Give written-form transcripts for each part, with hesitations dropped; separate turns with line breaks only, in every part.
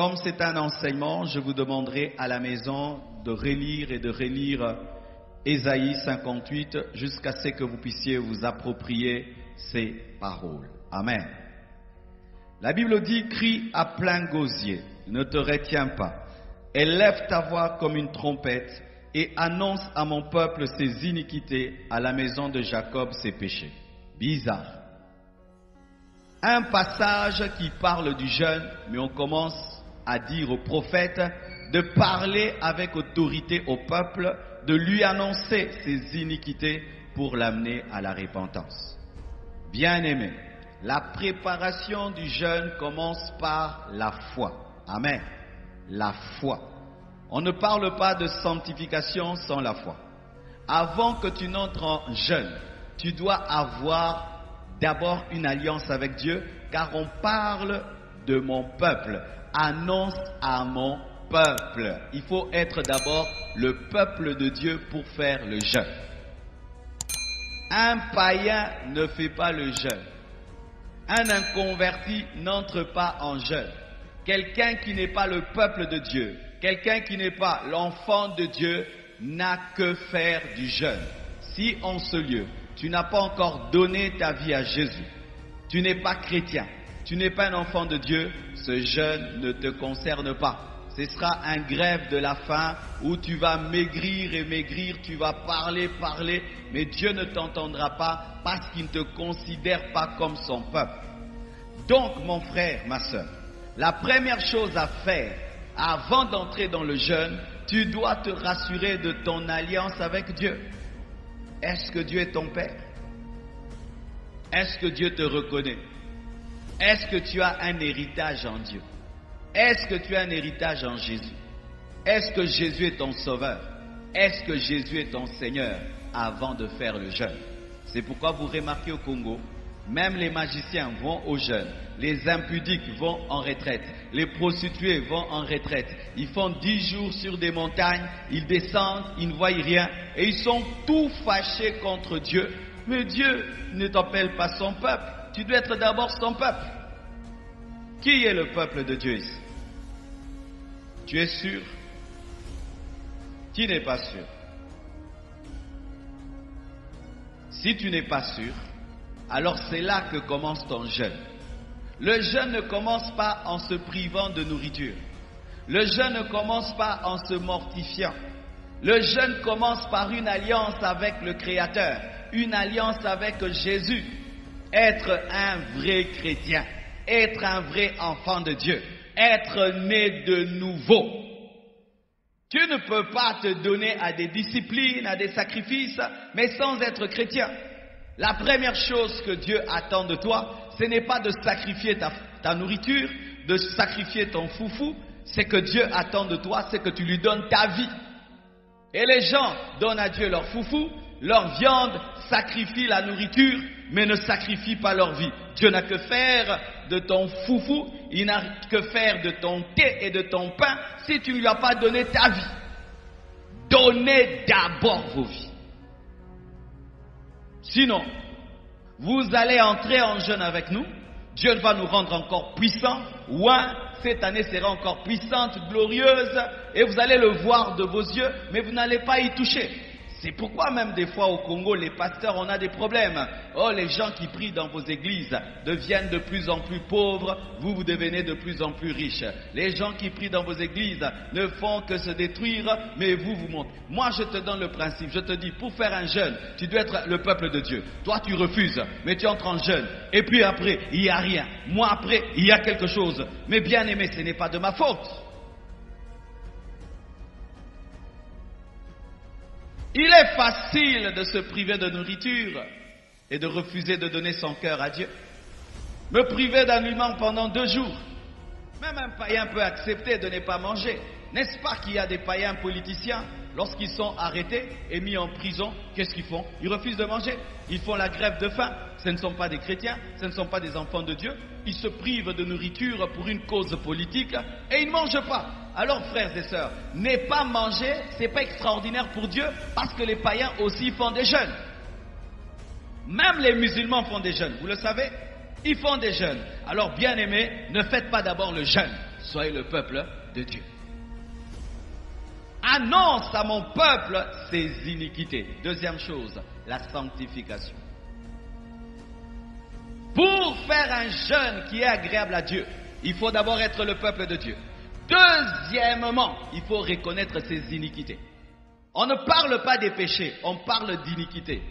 Comme c'est un enseignement, je vous demanderai à la maison de relire et de relire Ésaïe 58 jusqu'à ce que vous puissiez vous approprier ces paroles. Amen. La Bible dit, crie à plein gosier, ne te retiens pas. Élève ta voix comme une trompette et annonce à mon peuple ses iniquités, à la maison de Jacob ses péchés. Bizarre. Un passage qui parle du jeûne, mais on commence à dire au prophète de parler avec autorité au peuple, de lui annoncer ses iniquités pour l'amener à la repentance. Bien-aimé, la préparation du jeûne commence par la foi. Amen. La foi. On ne parle pas de sanctification sans la foi. Avant que tu n'entres en jeûne, tu dois avoir d'abord une alliance avec Dieu, car on parle de mon peuple. Annonce à mon peuple. Il faut être d'abord le peuple de Dieu pour faire le jeûne. Un païen ne fait pas le jeûne. Un inconverti n'entre pas en jeûne. Quelqu'un qui n'est pas le peuple de Dieu, quelqu'un qui n'est pas l'enfant de Dieu, n'a que faire du jeûne. Si en ce lieu, tu n'as pas encore donné ta vie à Jésus, tu n'es pas chrétien, tu n'es pas un enfant de Dieu, ce jeûne ne te concerne pas. Ce sera un grève de la faim où tu vas maigrir et maigrir, tu vas parler, mais Dieu ne t'entendra pas parce qu'il ne te considère pas comme son peuple. Donc, mon frère, ma soeur, la première chose à faire avant d'entrer dans le jeûne, tu dois te rassurer de ton alliance avec Dieu. Est-ce que Dieu est ton Père? Est-ce que Dieu te reconnaît? Est-ce que tu as un héritage en Dieu? Est-ce que tu as un héritage en Jésus? Est-ce que Jésus est ton sauveur? Est-ce que Jésus est ton Seigneur avant de faire le jeûne? C'est pourquoi vous remarquez au Congo, même les magiciens vont au jeûne, les impudiques vont en retraite, les prostituées vont en retraite. Ils font 10 jours sur des montagnes, ils descendent, ils ne voient rien et ils sont tout fâchés contre Dieu. Mais Dieu ne t'appelle pas son peuple, tu dois être d'abord son peuple. Qui est le peuple de Dieu ici? Tu es sûr? Qui n'est pas sûr? Si tu n'es pas sûr, alors c'est là que commence ton jeûne. Le jeûne ne commence pas en se privant de nourriture. Le jeûne ne commence pas en se mortifiant. Le jeûne commence par une alliance avec le Créateur, une alliance avec Jésus. Être un vrai chrétien, être un vrai enfant de Dieu, être né de nouveau. Tu ne peux pas te donner à des disciplines, à des sacrifices, mais sans être chrétien. La première chose que Dieu attend de toi, ce n'est pas de sacrifier ta nourriture, de sacrifier ton foufou. Ce que Dieu attend de toi, c'est que tu lui donnes ta vie. Et les gens donnent à Dieu leur foufou, leur viande, sacrifient la nourriture, mais ne sacrifient pas leur vie. Dieu n'a que faire de ton foufou, il n'a que faire de ton thé et de ton pain si tu ne lui as pas donné ta vie. Donnez d'abord vos vies. Sinon, vous allez entrer en jeûne avec nous. Dieu va nous rendre encore puissants. Cette année sera encore puissante, glorieuse. Et vous allez le voir de vos yeux, mais vous n'allez pas y toucher. C'est pourquoi même des fois au Congo, les pasteurs, on a des problèmes. Oh, les gens qui prient dans vos églises deviennent de plus en plus pauvres, vous devenez de plus en plus riches. Les gens qui prient dans vos églises ne font que se détruire, mais vous montez. Moi, je te donne le principe, je te dis, pour faire un jeûne, tu dois être le peuple de Dieu. Toi, tu refuses, mais tu entres en jeûne. Et puis après, il n'y a rien. Moi, après, il y a quelque chose. Mais bien aimé, ce n'est pas de ma faute. Il est facile de se priver de nourriture et de refuser de donner son cœur à Dieu. Me priver d'aliment pendant 2 jours. Même un païen peut accepter de ne pas manger. N'est-ce pas qu'il y a des païens politiciens, lorsqu'ils sont arrêtés et mis en prison, qu'est-ce qu'ils font? Ils refusent de manger. Ils font la grève de faim. Ce ne sont pas des chrétiens, ce ne sont pas des enfants de Dieu. Ils se privent de nourriture pour une cause politique et ils ne mangent pas. Alors frères et sœurs, ne pas manger, ce n'est pas extraordinaire pour Dieu parce que les païens aussi font des jeûnes. Même les musulmans font des jeûnes, vous le savez? Ils font des jeûnes. Alors bien aimés, ne faites pas d'abord le jeûne. soyez le peuple de Dieu. Annonce à mon peuple ses iniquités. Deuxième chose, la sanctification. Pour faire un jeûne qui est agréable à Dieu, il faut d'abord être le peuple de Dieu. Deuxièmement, il faut reconnaître ses iniquités. On ne parle pas des péchés, on parle d'iniquité.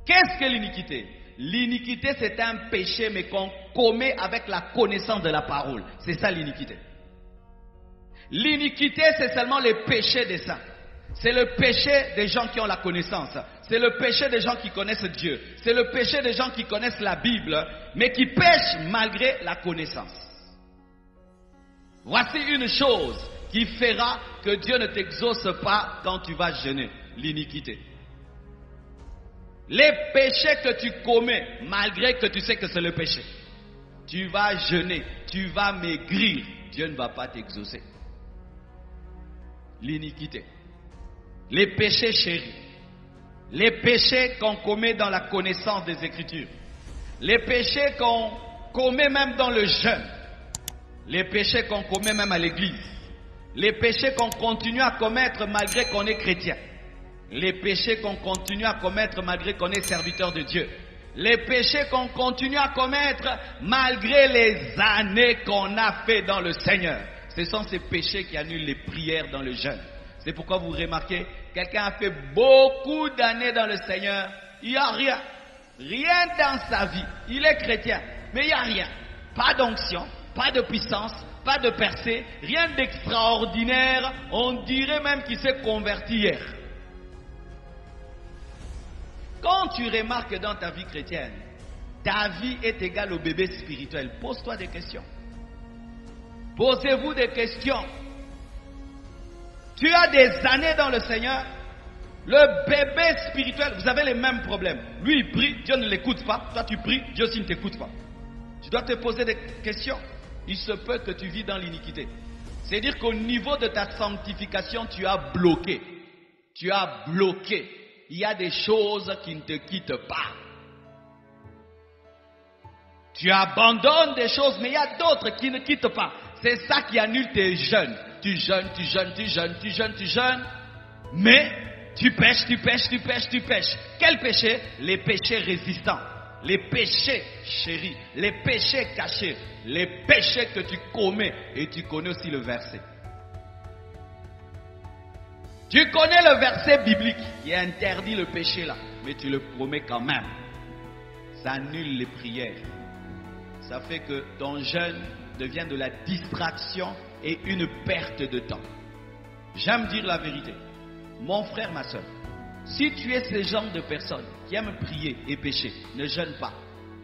Qu'est-ce que l'iniquité? L'iniquité, c'est un péché, mais qu'on commet avec la connaissance de la parole. C'est ça l'iniquité. L'iniquité, c'est seulement le péché des saints. C'est le péché des gens qui ont la connaissance. C'est le péché des gens qui connaissent Dieu. C'est le péché des gens qui connaissent la Bible, mais qui pêchent malgré la connaissance. Voici une chose qui fera que Dieu ne t'exauce pas quand tu vas jeûner. L'iniquité. Les péchés que tu commets, malgré que tu sais que c'est le péché. Tu vas jeûner, tu vas maigrir. Dieu ne va pas t'exaucer. L'iniquité. Les péchés chéris. Les péchés qu'on commet dans la connaissance des Écritures. Les péchés qu'on commet même dans le jeûne. Les péchés qu'on commet même à l'église. Les péchés qu'on continue à commettre malgré qu'on est chrétien. Les péchés qu'on continue à commettre malgré qu'on est serviteur de Dieu. Les péchés qu'on continue à commettre malgré les années qu'on a fait dans le Seigneur. Ce sont ces péchés qui annulent les prières dans le jeûne. C'est pourquoi vous remarquez, quelqu'un a fait beaucoup d'années dans le Seigneur, il n'y a rien. Rien dans sa vie. Il est chrétien, mais il n'y a rien. Pas d'onction, pas de puissance, pas de percée, rien d'extraordinaire. On dirait même qu'il s'est converti hier. Quand tu remarques dans ta vie chrétienne, ta vie est égale au bébé spirituel, pose-toi des questions. Posez-vous des questions. Tu as des années dans le Seigneur, le bébé spirituel, vous avez les mêmes problèmes. Lui, il prie, Dieu ne l'écoute pas. Toi, tu pries, Dieu aussi ne t'écoute pas. Tu dois te poser des questions. Il se peut que tu vis dans l'iniquité. C'est-à-dire qu'au niveau de ta sanctification, tu as bloqué. Tu as bloqué. Il y a des choses qui ne te quittent pas. Tu abandonnes des choses, mais il y a d'autres qui ne quittent pas. C'est ça qui annule tes jeûnes. Tu jeûnes, tu jeûnes, tu jeûnes, tu jeûnes, tu jeûnes. Mais tu pêches, tu pêches, tu pêches, tu pêches. Quels péchés? Les péchés résistants. Les péchés chéris. Les péchés cachés. Les péchés que tu commets. Et tu connais aussi le verset. Tu connais le verset biblique qui interdit le péché là. Mais tu le commets quand même. Ça annule les prières. Ça fait que ton jeûne devient de la distraction et une perte de temps. J'aime dire la vérité. Mon frère, ma soeur, si tu es ce genre de personne qui aime prier et pécher, ne jeûne pas.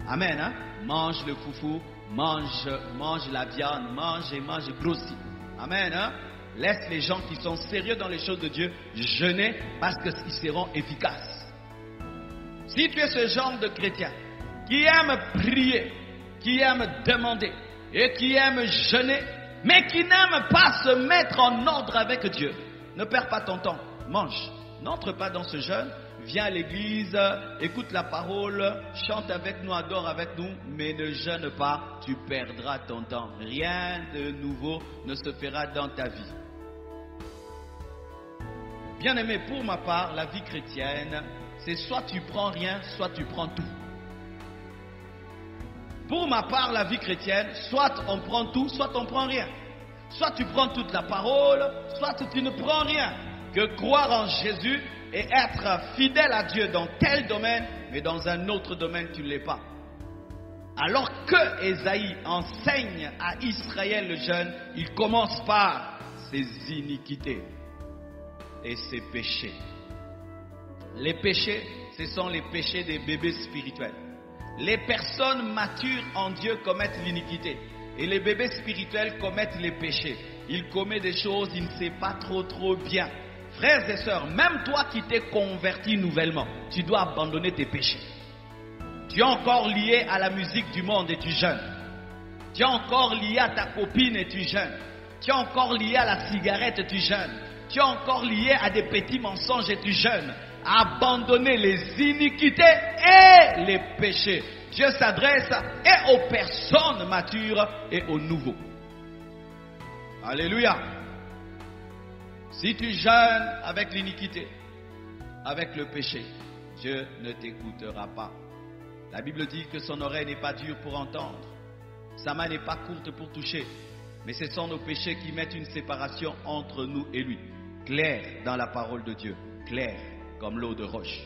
Amen. Hein? Mange le foufou, mange la viande, mange et grossis. Amen. Hein? Laisse les gens qui sont sérieux dans les choses de Dieu jeûner parce qu'ils seront efficaces. Si tu es ce genre de chrétien qui aime prier, qui aime demander et qui aime jeûner, mais qui n'aime pas se mettre en ordre avec Dieu, ne perds pas ton temps, mange. N'entre pas dans ce jeûne, viens à l'église, écoute la parole, chante avec nous, adore avec nous, mais ne jeûne pas, tu perdras ton temps. Rien de nouveau ne se fera dans ta vie. Bien-aimé, pour ma part, la vie chrétienne, c'est soit tu prends rien, soit tu prends tout. Pour ma part, la vie chrétienne, soit on prend tout, soit on prend rien. Soit tu prends toute la parole, soit tu ne prends rien. Que croire en Jésus et être fidèle à Dieu dans tel domaine, mais dans un autre domaine, tu ne l'es pas. Alors que Ésaïe enseigne à Israël le jeûne, il commence par ses iniquités et ses péchés. Les péchés, ce sont les péchés des bébés spirituels. Les personnes matures en Dieu commettent l'iniquité. Et les bébés spirituels commettent les péchés. Ils commettent des choses, ils ne savent pas trop bien. Frères et sœurs, même toi qui t'es converti nouvellement, tu dois abandonner tes péchés. Tu es encore lié à la musique du monde et tu jeûnes. Tu es encore lié à ta copine et tu jeûnes. Tu es encore lié à la cigarette et tu jeûnes. Tu es encore lié à des petits mensonges et tu jeûnes. Abandonner les iniquités et les péchés. Dieu s'adresse et aux personnes matures et aux nouveaux. Alléluia. Si tu jeûnes avec l'iniquité, avec le péché, Dieu ne t'écoutera pas. La Bible dit que son oreille n'est pas dure pour entendre, sa main n'est pas courte pour toucher, mais ce sont nos péchés qui mettent une séparation entre nous et lui. Clair dans la parole de Dieu, clair comme l'eau de roche.